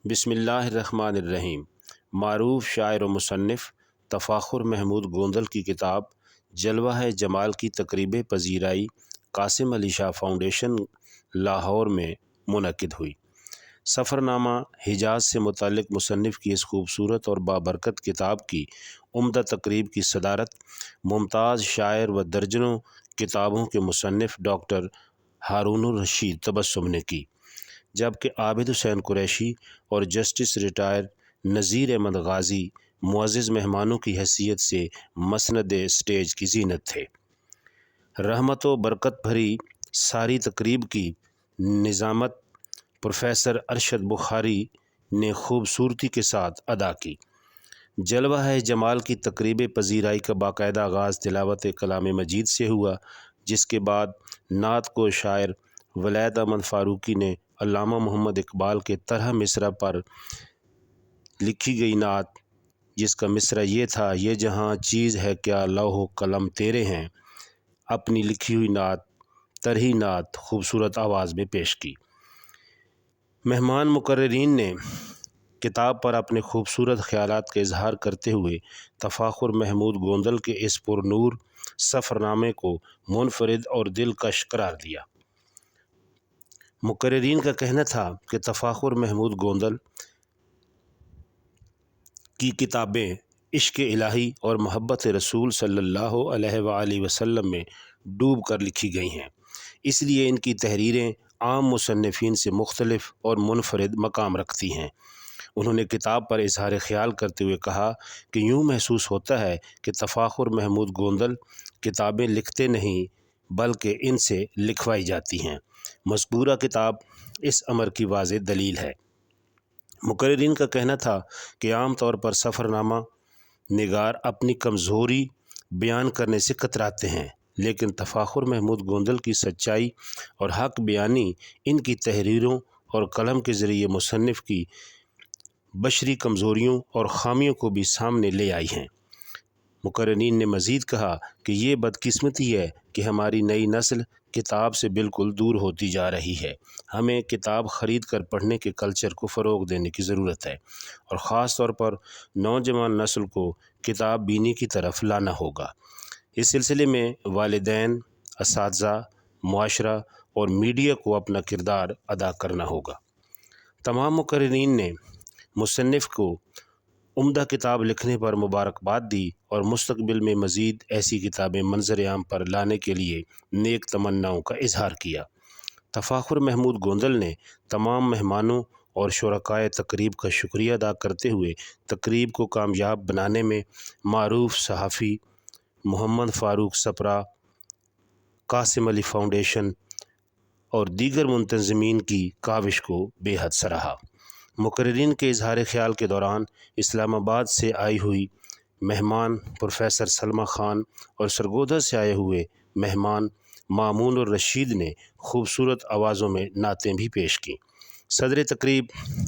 بسم اللہ الرحمن الرحیم۔ معروف شاعر و مصنف تفاخر محمود گوندل کی کتاب جلوہ جمال کی تقریب پذیرائی قاسم علی شاہ فاؤنڈیشن لاہور میں منعقد ہوئی۔ سفرنامہ حجاز سے متعلق مصنف کی اس خوبصورت اور بابرکت کتاب کی عمدہ تقریب کی صدارت ممتاز شاعر و درجنوں کتابوں کے مصنف ڈاکٹر ہارون الرشید تبسم نے کی، جبکہ عابد حسین قریشی اور جسٹس ریٹائر نذیر احمد غازی معزز مہمانوں کی حیثیت سے مسند اسٹیج کی زینت تھے۔ رحمت و برکت بھری ساری تقریب کی نظامت پروفیسر ارشد بخاری نے خوبصورتی کے ساتھ ادا کی۔ جلوہ جمال کی تقریب پذیرائی کا باقاعدہ آغاز تلاوت کلام مجید سے ہوا، جس کے بعد نعت کو شاعر ولید احمد فاروقی نے علامہ محمد اقبال کے طرح مصرع پر لکھی گئی نعت، جس کا مصرع یہ تھا: یہ جہاں چیز ہے کیا لوح و قلم تیرے ہیں، اپنی لکھی ہوئی نعت طرحی نعت خوبصورت آواز میں پیش کی۔ مہمان مقررین نے کتاب پر اپنے خوبصورت خیالات کا اظہار کرتے ہوئے تفاخر محمود گوندل کے اس پرنور سفرنامے کو منفرد اور دلکش قرار دیا۔ مقررین کا کہنا تھا کہ تفاخر محمود گوندل کی کتابیں عشق الہی اور محبت رسول صلی اللہ علیہ وآلہ وسلم میں ڈوب کر لکھی گئی ہیں، اس لیے ان کی تحریریں عام مصنفین سے مختلف اور منفرد مقام رکھتی ہیں۔ انہوں نے کتاب پر اظہار خیال کرتے ہوئے کہا کہ یوں محسوس ہوتا ہے کہ تفاخر محمود گوندل کتابیں لکھتے نہیں بلکہ ان سے لکھوائی جاتی ہیں۔ مذکورہ کتاب اس امر کی واضح دلیل ہے۔ مقررین کا کہنا تھا کہ عام طور پر سفرنامہ نگار اپنی کمزوری بیان کرنے سے کتراتے ہیں، لیکن تفاخر محمود گوندل کی سچائی اور حق بیانی ان کی تحریروں اور قلم کے ذریعے مصنف کی بشری کمزوریوں اور خامیوں کو بھی سامنے لے آئی ہیں۔ مقررین نے مزید کہا کہ یہ بدقسمتی ہے کہ ہماری نئی نسل کتاب سے بالکل دور ہوتی جا رہی ہے۔ ہمیں کتاب خرید کر پڑھنے کے کلچر کو فروغ دینے کی ضرورت ہے، اور خاص طور پر نوجوان نسل کو کتاب بینی کی طرف لانا ہوگا۔ اس سلسلے میں والدین، اساتذہ، معاشرہ اور میڈیا کو اپنا کردار ادا کرنا ہوگا۔ تمام مقررین نے مصنف کو عمدہ کتاب لکھنے پر مبارکباد دی اور مستقبل میں مزید ایسی کتابیں منظر عام پر لانے کے لیے نیک تمناؤں کا اظہار کیا۔ تفاخر محمود گوندل نے تمام مہمانوں اور شرکائے تقریب کا شکریہ ادا کرتے ہوئے تقریب کو کامیاب بنانے میں معروف صحافی محمد فاروق سپرا، قاسم علی فاؤنڈیشن اور دیگر منتظمین کی کاوش کو بے حد سراہا۔ مقررین کے اظہار خیال کے دوران اسلام آباد سے آئی ہوئی مہمان پروفیسر سلمیٰ خان اور سرگودھا سے آئے ہوئے مہمان مامون الرشید نے خوبصورت آوازوں میں نعتیں بھی پیش کیں۔ صدر تقریب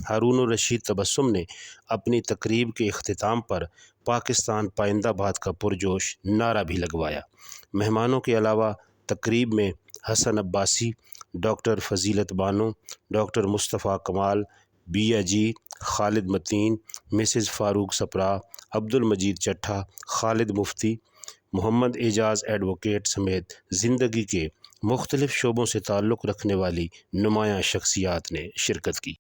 ہارون الرشید تبسم نے اپنی تقریب کے اختتام پر پاکستان پائندہ باد کا پرجوش نعرہ بھی لگوایا۔ مہمانوں کے علاوہ تقریب میں حسن عباسی، ڈاکٹر فضیلت بانو، ڈاکٹر مصطفیٰ کمال، بیا جی، خالد متین، مسز فاروق سپرا، عبد المجید چٹھا، خالد مفتی، محمد اعجاز ایڈوکیٹ سمیت زندگی کے مختلف شعبوں سے تعلق رکھنے والی نمایاں شخصیات نے شرکت کی۔